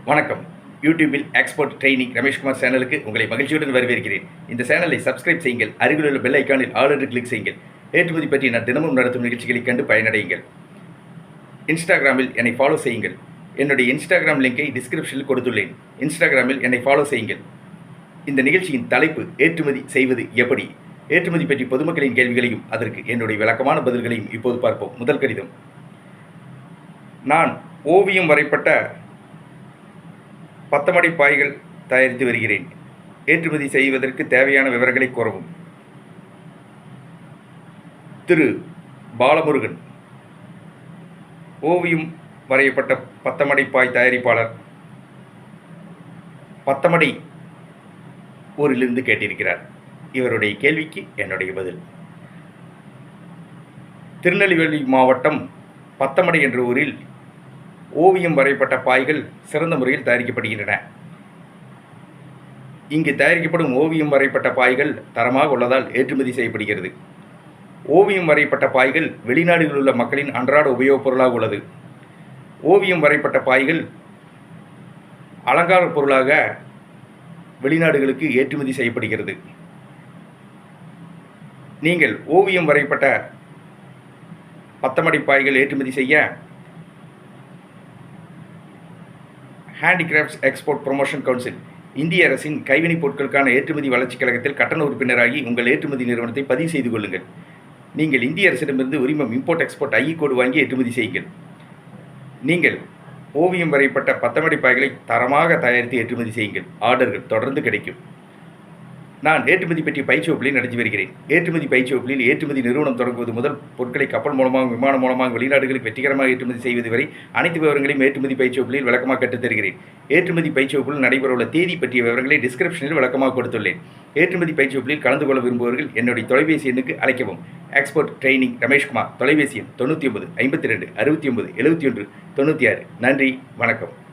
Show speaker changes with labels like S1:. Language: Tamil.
S1: வணக்கம். யூடியூபில் எக்ஸ்போர்ட் ட்ரெய்னிங் ரமேஷ்குமார் சேனலுக்கு உங்களை மகிழ்ச்சியுடன் வரவேற்கிறேன். இந்த சேனலை சப்ஸ்கிரைப் செய்யுங்கள். அருகிலுள்ள பெல் ஐக்கானில் ஆல் என்று கிளிக் செய்யுங்கள். ஏற்றுமதி பற்றி நான் தினமும் நடத்தும் நிகழ்ச்சிகளைக் கண்டு பயனடையுங்கள். இன்ஸ்டாகிராமில் என்னை ஃபாலோ செய்யுங்கள். என்னுடைய இன்ஸ்டாகிராம் லிங்கை டிஸ்கிரிப்ஷனில் கொடுத்துள்ளேன். இன்ஸ்டாகிராமில் என்னை ஃபாலோ செய்யுங்கள். இந்த நிகழ்ச்சியின் தலைப்பு ஏற்றுமதி செய்வது எப்படி? ஏற்றுமதி பற்றி பொதுமக்களின் கேள்விகளையும் அதற்கு என்னுடைய விளக்கமான பதில்களையும் இப்போது பார்ப்போம். முதல் கடிதம். நான் ஓவியம் வரைப்பட்ட பத்தமடை பாய்கள் தயாரித்து வருகிறேன். ஏற்றுமதி செய்வதற்கு தேவையான விவரங்களை கூறவும். திரு பாலமுருகன், ஓவியம் வரையப்பட்ட பத்தமடை பாய் தயாரிப்பாளர், பத்தமடை ஊரிலிருந்து கேட்டிருக்கிறார். இவருடைய கேள்விக்கு என்னுடைய பதில். திருநெல்வேலி மாவட்டம் பத்தமடை என்ற ஊரில் ஓவியம் வரையப்பட்ட பாய்கள் சிறந்த முறையில் தயாரிக்கப்படுகின்றன. இங்கு தயாரிக்கப்படும் ஓவியம் வரையப்பட்ட பாய்கள் தரமாக உள்ளதால் ஏற்றுமதி செய்யப்படுகிறது. ஓவியம் வரையப்பட்ட பாய்கள் வெளிநாடுகளில் உள்ள மக்களின் அன்றாட உபயோகப் பொருளாக உள்ளது. ஓவியம் வரையப்பட்ட பாய்கள் அலங்கார பொருளாக வெளிநாடுகளுக்கு ஏற்றுமதி செய்யப்படுகிறது. நீங்கள் ஓவியம் வரையப்பட்ட பத்தமடை பாய்கள் ஏற்றுமதி செய்ய ஹேண்டிகிராஃப்ட்ஸ் எக்ஸ்போர்ட் ப்ரொமோஷன் கவுன்சில், இந்திய அரசின் கைவினைப் பொருட்களுக்கான ஏற்றுமதி வளர்ச்சிக் கழகத்தில் கட்டண உறுப்பினராகி உங்கள் ஏற்றுமதி நிறுவனத்தை பதிவு செய்து கொள்ளுங்கள். நீங்கள் இந்திய அரசிடமிருந்து உரிமம் இம்போர்ட் எக்ஸ்போர்ட் ஐஇ கோடு வாங்கி ஏற்றுமதி செய்யுங்கள். நீங்கள் ஓவியம் வரையப்பட்ட பத்தமடை பாய்களை தரமாக தயாரித்து ஏற்றுமதி செய்யுங்கள். ஆர்டர்கள் தொடர்ந்து கிடைக்கும். நான் ஏற்றுமதி பற்றிய பயிற்சி வகுப்புகளை நடத்தி வருகிறேன். ஏற்றுமதி பயிற்சி வகுப்புகளில் ஏற்றுமதி நிறுவனம் தொடங்குவது முதல் பொருட்களை கப்பல் மூலமாக விமானம் மூலமாக வெளிநாடுகளுக்கு வெற்றிகரமாக ஏற்றுமதி செய்வது வரை அனைத்து விவரங்களையும் ஏற்றுமதி பயிற்சி வகுப்புகளில் விளக்கமாக கற்றுத் தருகிறேன். ஏற்றுமதி பயிற்சி வகுப்புகள் நடைபெறவுள்ள தேதி பற்றிய விவரங்களை டிஸ்கிரிப்ஷனில் விளக்கமாக கொடுத்துள்ளேன். ஏற்றுமதி பயிற்சி வகுப்புகளில் கலந்து கொள்ள விரும்புபவர்கள் என்னுடைய தொலைபேசி எண்ணுக்கு அழைக்கவும். Export training Rameshkumar. தொலைபேசி எண் 99 52 69 71 96. நன்றி, வணக்கம்.